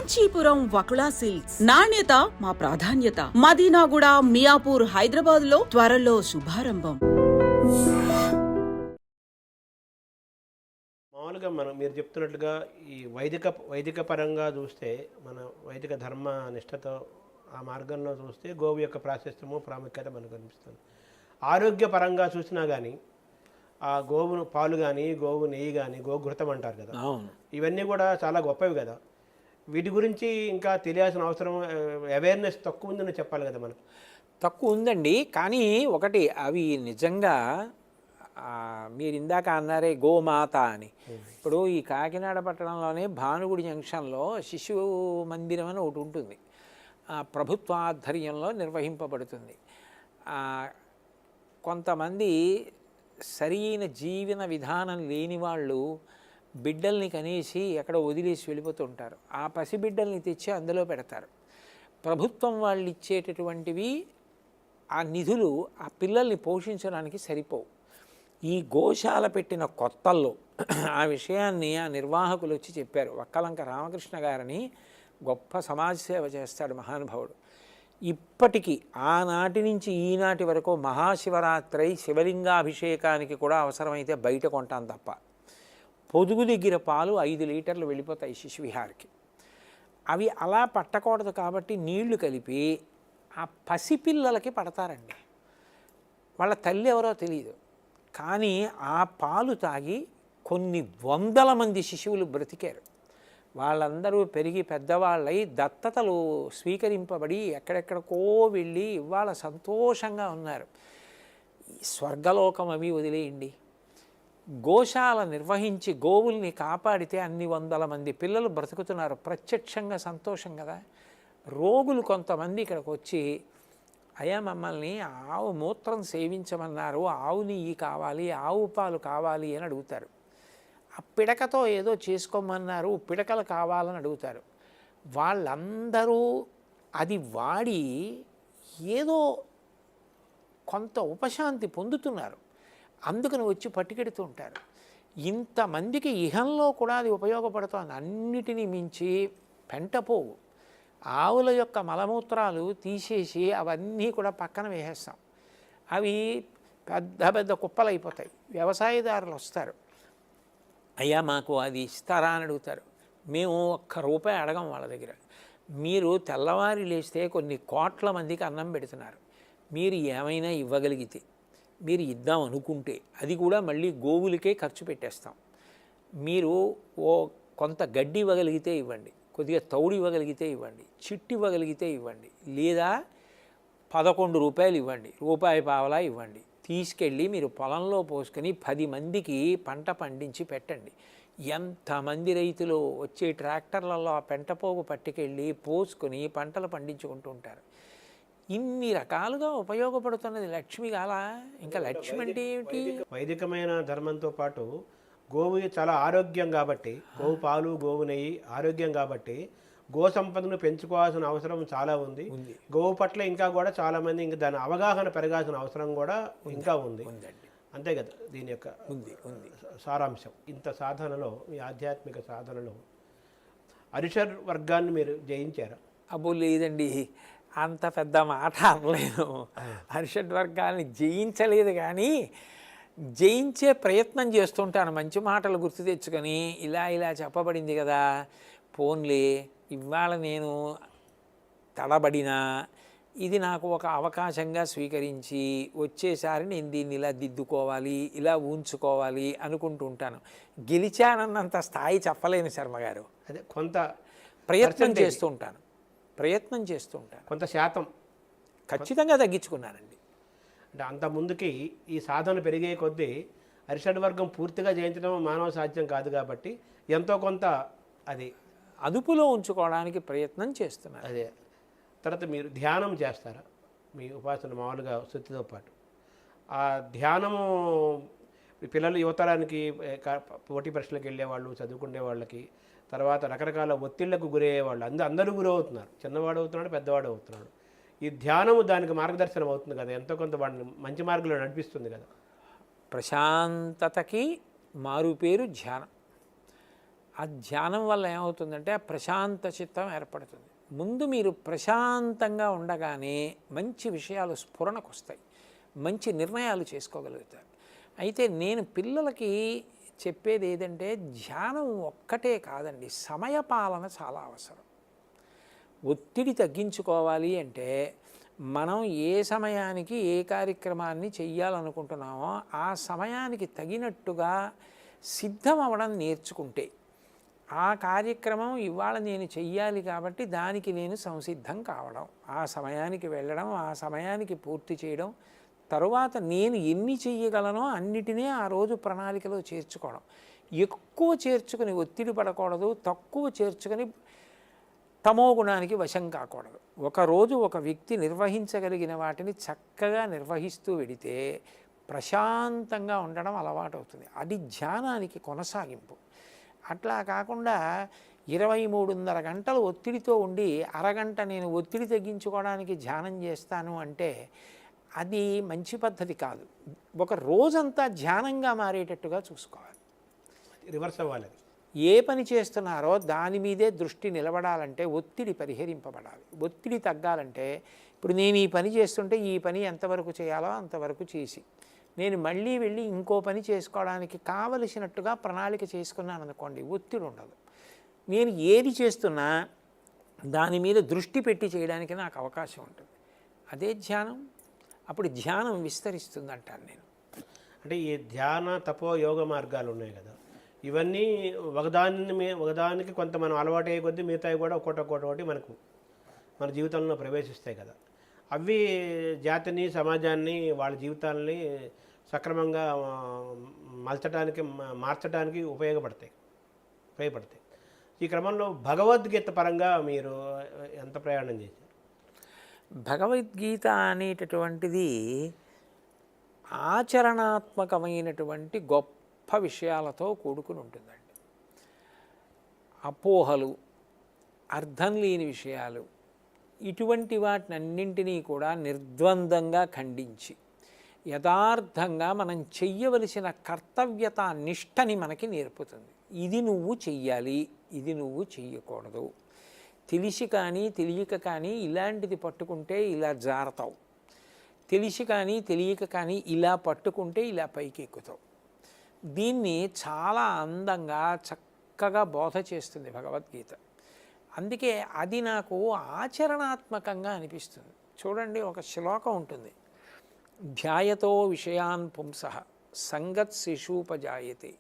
Kanchipuram Vakula silks నాణ్యత మా ప్రాధాన్యత. మదీనాగూడ, మియాపూర్, హైదరాబాద్ లో త్వరలో శుభారంభం. మామూలుగా మీరు చెప్తున్నట్లుగా ఈ వైదిక పరంగా చూస్తే, మన వైదిక ధర్మ నిష్ఠతో ఆ మార్గంలో చూస్తే గోవు యొక్క ప్రాశస్త్యము ప్రాముఖ్యత మనకు కనిపిస్తుంది. ఆరోగ్యపరంగా చూసినా కానీ ఆ గోవును పాలు కానీ, గోవు నెయ్యి కానీ, గోఘృతం అంటారు కదా, ఇవన్నీ కూడా చాలా గొప్పవి కదా. వీటి గురించి ఇంకా తెలియాల్సిన అవసరం, అవేర్నెస్ తక్కువ ఉందని చెప్పాలి కదా. మనకు తక్కువ ఉందండి. కానీ ఒకటి, అవి నిజంగా మీరు ఇందాక అన్నారే గోమాత అని. ఇప్పుడు ఈ కాకినాడ పట్టణంలోనే భానుగుడి జంక్షన్లో శిశు మందిరం అని ఒకటి ఉంటుంది. ప్రభుత్వ ఆధ్వర్యంలో నిర్వహింపబడుతుంది. కొంతమంది సరైన జీవన విధానం లేని వాళ్ళు బిడ్డల్ని కనేసి ఎక్కడ వదిలేసి వెళ్ళిపోతుంటారు. ఆ పసిబిడ్డల్ని తెచ్చి అందులో పెడతారు. ప్రభుత్వం వాళ్ళు ఇచ్చేటటువంటివి ఆ నిధులు ఆ పిల్లల్ని పోషించడానికి సరిపోవు. ఈ గోశాల పెట్టిన కొత్తల్లో ఆ విషయాన్ని ఆ నిర్వాహకులు వచ్చి చెప్పారు. వక్కలంక రామకృష్ణ గారని గొప్ప సమాజ సేవ చేస్తాడు మహానుభావుడు. ఇప్పటికీ ఆనాటి నుంచి ఈనాటి వరకు మహాశివరాత్రి శివలింగాభిషేకానికి కూడా అవసరమైతే బయట కొంటాం తప్ప, పొదుగు దగ్గర పాలు 5 లీటర్లు వెళ్ళిపోతాయి శిశువిహార్కి. అవి అలా పట్టకూడదు కాబట్టి నీళ్లు కలిపి ఆ పసిపిల్లలకి పడతారండి. వాళ్ళ తల్లి ఎవరో తెలియదు, కానీ ఆ పాలు తాగి కొన్ని వందల మంది శిశువులు బ్రతికారు. వాళ్ళందరూ పెరిగి పెద్దవాళ్ళై దత్తతలు స్వీకరింపబడి ఎక్కడెక్కడికో వెళ్ళి ఇవాళ సంతోషంగా ఉన్నారు. స్వర్గలోకం అవి వదిలేయండి. గోశాల నిర్వహించి గోవుల్ని కాపాడితే అన్ని వందల మంది పిల్లలు బ్రతుకుతున్నారు. ప్రత్యక్షంగా సంతోషం కదా. రోగులు కొంతమంది ఇక్కడికి వచ్చి, అయ్యా మమ్మల్ని ఆవు మూత్రం సేవించమన్నారు, ఆవు నెయ్యి కావాలి, ఆవు పాలు కావాలి అని అడుగుతారు. ఆ పిడకతో ఏదో చేసుకోమన్నారు, పిడకలు కావాలని అడుగుతారు. వాళ్ళందరూ అది వాడి ఏదో కొంత ఉపశాంతి పొందుతున్నారు. అందుకని వచ్చి పట్టుకెడుతూ ఉంటారు. ఇంతమందికి ఇహంలో కూడా అది ఉపయోగపడుతుంది. అన్నిటినీ మించి పెంటపోవు, ఆవుల యొక్క మలమూత్రాలు తీసేసి అవన్నీ కూడా పక్కన వేసేస్తాం. అవి పెద్ద పెద్ద కుప్పలు అయిపోతాయి. వ్యవసాయదారులు వస్తారు, అయ్యా మాకు అది ఇస్తారా అని అడుగుతారు. మేము ₹1 అడగం వాళ్ళ దగ్గర. మీరు తెల్లవారి లేస్తే కొన్ని కోట్ల మందికి అన్నం పెడుతున్నారు, మీరు ఏమైనా ఇవ్వగలిగితే, మీరు ఇద్దాం అనుకుంటే అది కూడా మళ్ళీ గోవులకే ఖర్చు పెట్టేస్తాం. మీరు కొంత గడ్డి ఇవ్వగలిగితే ఇవ్వండి, కొద్దిగా తౌడు ఇవ్వగలిగితే ఇవ్వండి, చిట్టి ఇవ్వగలిగితే ఇవ్వండి, లేదా ₹11 ఇవ్వండి, ₹1 ఇవ్వండి. తీసుకెళ్ళి మీరు పొలంలో పోసుకొని 10 మందికి పంట పండించి పెట్టండి. ఎంతమంది రైతులు వచ్చే ట్రాక్టర్లలో ఆ పెంటపోగు పట్టుకెళ్ళి పోసుకొని పంటలు పండించుకుంటూ ఉంటారు. ఇన్ని రకాలుగా ఉపయోగపడుతున్నది లక్ష్మి కాల. ఇంకా లక్ష్మి అంటే ఏమిటి? వైదికమైన ధర్మంతో పాటు గోవు చాలా ఆరోగ్యం కాబట్టి, గోవు పాలు, గోవు నెయ్యి ఆరోగ్యం కాబట్టి గో సంపదను పెంచుకోవాల్సిన అవసరం చాలా ఉంది. గోవు పట్ల ఇంకా కూడా చాలామంది ఇంకా దాని అవగాహన పెరగాల్సిన అవసరం కూడా ఇంకా ఉంది. అంతే కదా దీని యొక్క సారాంశం. ఇంత సాధనలో, ఈ ఆధ్యాత్మిక సాధనలో అరిషడ్ వర్గాన్ని మీరు జయించారా? అబ్బో లేదండి, అంత పెద్ద మాట అనలేను. అరిషడ్ వర్గాన్ని జయించలేదు, కానీ జయించే ప్రయత్నం చేస్తుంటాను. మంచి మాటలు గుర్తు తెచ్చుకొని ఇలా చెప్పబడింది కదా, పోన్లే ఇవాళ నేను తడబడినా ఇది నాకు ఒక అవకాశంగా స్వీకరించి వచ్చేసారి నేను దీన్ని ఇలా దిద్దుకోవాలి, ఇలా ఉంచుకోవాలి అనుకుంటూ ఉంటాను. గెలిచానన్నంత స్థాయి చెప్పలేను శర్మగారు. అదే కొంత ప్రయత్నం చేస్తూ ఉంటాను. కొంత శాతం ఖచ్చితంగా తగ్గించుకున్నానండి. అంటే అంత ముందుకి ఈ సాధన పెరిగే కొద్దీ అరిషడ్ వర్గం పూర్తిగా జయించడం మానవ సాధ్యం కాదు కాబట్టి ఎంతో కొంత అది అదుపులో ఉంచుకోవడానికి ప్రయత్నం చేస్తున్నారు. అదే. తర్వాత మీరు ధ్యానం చేస్తారా? మీ ఉపాసన మామూలుగా శుద్ధితో పాటు ఆ ధ్యానము పిల్లలు, యువతరానికి పోటీ పరీక్షలకు వెళ్ళేవాళ్ళు, చదువుకునే వాళ్ళకి, తర్వాత రకరకాల ఒత్తిళ్లకు గురయ్యేవాళ్ళు, అందరూ గురవుతున్నారు. చిన్నవాడు అవుతున్నాడు, పెద్దవాడు అవుతున్నాడు. ఈ ధ్యానము దానికి మార్గదర్శనం అవుతుంది కదా, ఎంతో కొంత వాడిని మంచి మార్గంలో నడిపిస్తుంది కదా. ప్రశాంతతకి మారు పేరు ధ్యానం. ఆ ధ్యానం వల్ల ఏమవుతుందంటే ఆ ప్రశాంత చిత్తం ఏర్పడుతుంది. ముందు మీరు ప్రశాంతంగా ఉండగానే మంచి విషయాలు స్ఫురణకు వస్తాయి, మంచి నిర్ణయాలు చేసుకోగలుగుతారు. అయితే నేను పిల్లలకి చెప్పేది ఏదంటే ధ్యానం ఒక్కటే కాదండి, సమయపాలన చాలా అవసరం. ఒత్తిడి తగ్గించుకోవాలి అంటే మనం ఏ సమయానికి ఏ కార్యక్రమాన్ని చెయ్యాలనుకుంటున్నామో ఆ సమయానికి తగినట్టుగా సిద్ధం అవ్వడం నేర్చుకుంటే, ఆ కార్యక్రమం ఇవాళ నేను చెయ్యాలి కాబట్టి దానికి నేను సంసిద్ధం కావడం, ఆ సమయానికి వెళ్ళడం, ఆ సమయానికి పూర్తి చేయడం, తరువాత నేను ఎన్ని చెయ్యగలనో అన్నిటినీ ఆ రోజు ప్రణాళికలో చేర్చుకోవడం. ఎక్కువ చేర్చుకుని ఒత్తిడి పడకూడదు, తక్కువ చేర్చుకొని తమో గుణానికి వశం కాకూడదు. ఒకరోజు ఒక వ్యక్తి నిర్వహించగలిగిన వాటిని చక్కగా నిర్వహిస్తూ వెడితే ప్రశాంతంగా ఉండడం అలవాటు అవుతుంది. అది ధ్యానానికి కొనసాగింపు. అట్లా కాకుండా 23.5 గంటలు ఒత్తిడితో ఉండి అరగంట నేను ఒత్తిడి తగ్గించుకోవడానికి ధ్యానం చేస్తాను అంటే అది మంచి పద్ధతి కాదు. ఒక రోజంతా ధ్యానంగా మారేటట్టుగా చూసుకోవాలి. రివర్స్ అవ్వాలి. ఏ పని చేస్తున్నారో దాని మీదే దృష్టి నిలబడాలంటే ఒత్తిడి పరిహరింపబడాలి. ఒత్తిడి తగ్గాలంటే ఇప్పుడు నేను ఈ పని చేస్తుంటే ఈ పని ఎంతవరకు చేయాలో అంతవరకు చేసి నేను మళ్ళీ వెళ్ళి ఇంకో పని చేసుకోవడానికి కావలసినట్టుగా ప్రణాళిక చేసుకున్నాను అనుకోండి, ఒత్తిడి ఉండదు. నేను ఏది చేస్తున్నా దాని మీద దృష్టి పెట్టి చేయడానికి నాకు అవకాశం ఉంటుంది. అదే ధ్యానం. అప్పుడు ధ్యానం విస్తరిస్తుంది అంటాను నేను. అంటే ఈ ధ్యాన తపో యోగ మార్గాలు ఉన్నాయి కదా, ఇవన్నీ ఒకదానికి కొంత మనం అలవాటు అయ్యే కొద్దీ మిగతాయి కూడా ఒక్కొక్కటి మనకు మన జీవితంలో ప్రవేశిస్తాయి కదా. అవి జాతిని, సమాజాన్ని, వాళ్ళ జీవితాలని సక్రమంగా మార్చడానికి ఉపయోగపడతాయి. ఈ క్రమంలో భగవద్గీత పరంగా మీరు ఎంత ప్రయాణం చేశారు? భగవద్గీత అనేటటువంటిది ఆచరణాత్మకమైనటువంటి గొప్ప విషయాలతో కూడుకుని ఉంటుందండి. అపోహలు, అర్థం లేని విషయాలు, ఇటువంటి వాటినన్నింటినీ కూడా నిర్ద్వందంగా ఖండించి యథార్థంగా మనం చెయ్యవలసిన కర్తవ్యత నిష్టని మనకి నేర్పుతుంది. ఇది నువ్వు చెయ్యాలి, ఇది నువ్వు చెయ్యకూడదు. తెలిసి కానీ తెలియక కానీ ఇలాంటిది పట్టుకుంటే ఇలా జారతావు, తెలిసి కానీ తెలియక కానీ ఇలా పట్టుకుంటే ఇలా పైకి ఎక్కుతావు. దీన్ని చాలా అందంగా చక్కగా బోధ చేస్తుంది భగవద్గీత. అందుకే అది నాకు ఆచరణాత్మకంగా అనిపిస్తుంది. చూడండి, ఒక శ్లోకం ఉంటుంది, ధ్యాయతో విషయాన్ పుంసః సంగత్ శిశూపజాయతే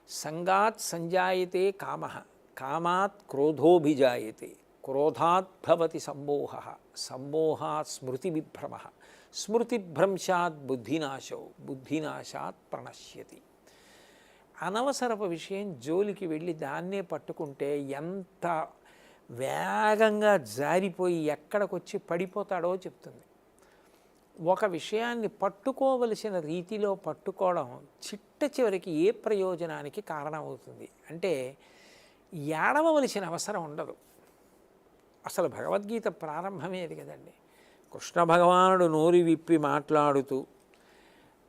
సంగాత్ సంజాయతే కామః కామాత్ క్రోధోభిజాయతే క్రోధాత్ భవతి సమ్మోహః సమ్మోహాత్ స్మృతివిభ్రమః స్మృతిభ్రంశాత్ బుద్ధినాశో బుద్ధినాశాత్ ప్రణశ్యతి. అనవసరపు విషయం జోలికి వెళ్ళి దాన్నే పట్టుకుంటే ఎంత వేగంగా జారిపోయి ఎక్కడికొచ్చి పడిపోతాడో చెప్తుంది. ఒక విషయాన్ని పట్టుకోవలసిన రీతిలో పట్టుకోవడం చిట్ట చివరికి ఏ ప్రయోజనానికి కారణమవుతుంది అంటే ఏడవలసిన అవసరం ఉండదు. అసలు భగవద్గీత ప్రారంభమేది కదండి. కృష్ణ భగవానుడు నోరు విప్పి మాట్లాడుతూ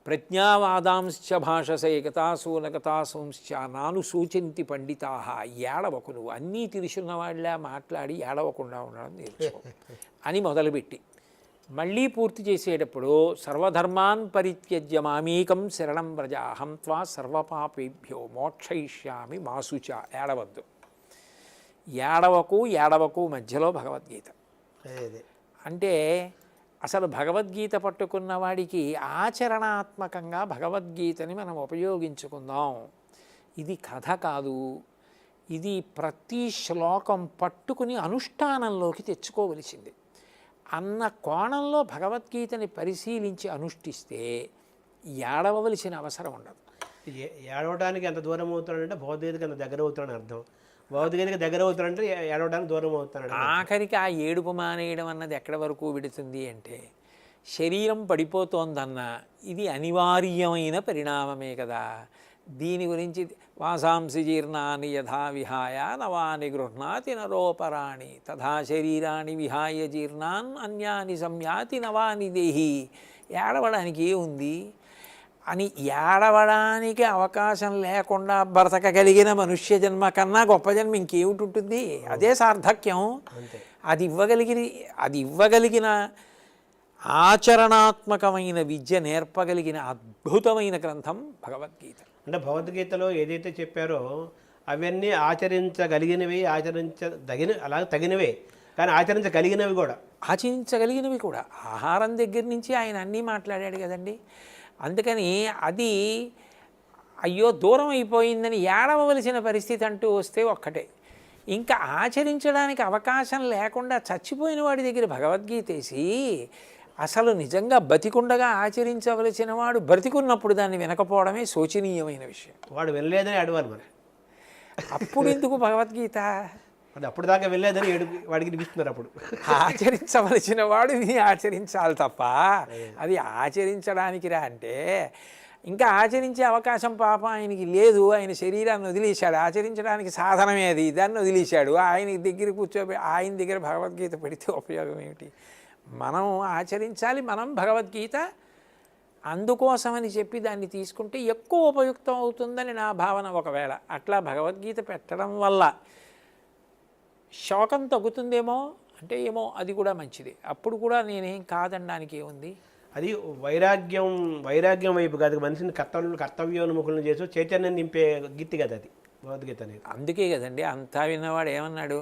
ప్రజ్ఞావాదాంశ్చ భాషసే గతాసూనగతాసూంశ్చ నాను సూచింతి పండితాహ, ఏడవకు, నువ్వు అన్నీ తెలుసున్న వాళ్ళ మాట్లాడి ఏడవకుండా ఉండడం నేర్చుకో అని మొదలుపెట్టి మళ్ళీ పూర్తి చేసేటప్పుడు సర్వధర్మాన్ పరిత్యజ్య మామేకం శరణం వ్రజ అహం త్వా సర్వపాపేభ్యో మోక్షయిష్యామి మాసుచ. ఏడవద్దు, ఏడవకు మధ్యలో భగవద్గీత. అంటే అసలు భగవద్గీత పట్టుకున్న వాడికి ఆచరణాత్మకంగా భగవద్గీతని మనం ఉపయోగించుకుందాం. ఇది కథ కాదు, ఇది ప్రతి శ్లోకం పట్టుకుని అనుష్ఠానంలోకి తెచ్చుకోవలసింది అన్న కోణంలో భగవద్గీతని పరిశీలించి అనుష్ఠిస్తే ఏడవలసిన అవసరం ఉండదు. ఏడవడానికి ఎంత దూరం అవుతాడంటే భగవద్గీతకి అంత దగ్గర అవుతాడని అర్థం. భగవద్గీతకి దగ్గర అవుతాడంటే ఏడవడానికి దూరం అవుతాడు. ఆఖరికి ఆ ఏడుపు మానేయడం అన్నది ఎక్కడి వరకు విడుతుంది అంటే శరీరం పడిపోతోందన్న ఇది అనివార్యమైన పరిణామమే కదా. దీని గురించి వాసాంసి జీర్ణాని యథా విహాయ నవాని గృహ్ణాతి నరోపరాణి తథా శరీరాన్ని విహాయ జీర్ణాన్ అన్యాని సంయాతి నవాని దేహి. ఏడవడానికి ఏముంది? అని ఏడవడానికి అవకాశం లేకుండా బ్రతకగలిగిన మనుష్య జన్మ కన్నా గొప్ప జన్మ ఇంకేమిటి ఉంటుంది? అదే సార్థక్యం. అది ఇవ్వగలిగిన ఆచరణాత్మకమైన విద్య నేర్పగలిగిన అద్భుతమైన గ్రంథం భగవద్గీత. అంటే భగవద్గీతలో ఏదైతే చెప్పారో అవన్నీ ఆచరించగలిగినవి, అలాగే తగినవే, కానీ ఆచరించగలిగినవి కూడా. ఆహారం దగ్గర నుంచి ఆయన అన్నీ మాట్లాడాడు కదండి. అందుకని అది అయ్యో దూరం అయిపోయిందని ఏడవలసిన పరిస్థితి అంటూ వస్తే ఒక్కటే. ఇంకా ఆచరించడానికి అవకాశం లేకుండా చచ్చిపోయిన వాడి దగ్గర భగవద్గీత వేసి అసలు నిజంగా బతికుండగా ఆచరించవలసిన వాడు బ్రతికున్నప్పుడు దాన్ని వినకపోవడమే శోచనీయమైన విషయం. వాడు వెళ్ళలేదని అడవాలి మరి. అప్పుడు ఎందుకు భగవద్గీత? అప్పుడు దాకా వెళ్ళలేదని వాడికి వినిపిస్తున్నారు. అప్పుడు ఆచరించవలసిన వాడు ఇది ఆచరించాలి తప్ప అది ఆచరించడానికి రా అంటే ఇంకా ఆచరించే అవకాశం పాపం ఆయనకి లేదు. ఆయన శరీరాన్ని వదిలేశాడు, ఆచరించడానికి సాధనమే అది, దాన్ని వదిలేశాడు. ఆయన దగ్గర ఆయన దగ్గర భగవద్గీత పెడితే ఉపయోగం ఏమిటి? మనం ఆచరించాలి. మనం భగవద్గీత అందుకోసమని చెప్పి దాన్ని తీసుకుంటే ఎక్కువ ఉపయుక్తం అవుతుందని నా భావన. ఒకవేళ అట్లా భగవద్గీత పెట్టడం వల్ల శోకం తగ్గుతుందేమో అంటే ఏమో, అది కూడా మంచిది. అప్పుడు కూడా నేనేం కాదనడానికి ఏముంది. అది వైరాగ్యం వైపు కాదు, మనిషిని కర్తవ్యోన్ముఖులను చేసి చైతన్యం నింపే గీతి కదా అది భగవద్గీత అనేది. అందుకే కదండి అంతా విన్నవాడు ఏమన్నాడు,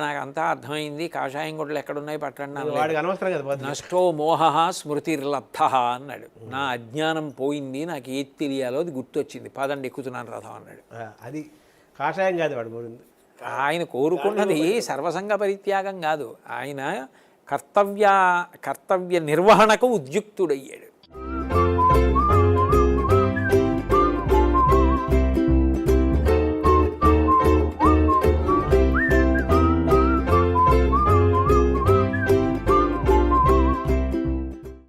నాకు అంతా అర్థమైంది, కాషాయం గుడ్డలు ఎక్కడున్నాయి పట్టండి, వాడికి అనవసరం కదా. నష్టో మోహ స్మృతిర్లబ్ధ అన్నాడు. నా అజ్ఞానం పోయింది, నాకు ఏది తెలియాలో అది గుర్తొచ్చింది, పదండి ఎక్కుతున్నాను రథం అన్నాడు. అది కాషాయం కాదు వాడు మూడింది. ఆయన కోరుకున్నది సర్వసంగ పరిత్యాగం కాదు, ఆయన కర్తవ్య నిర్వహణకు ఉద్యుక్తుడయ్యాడు.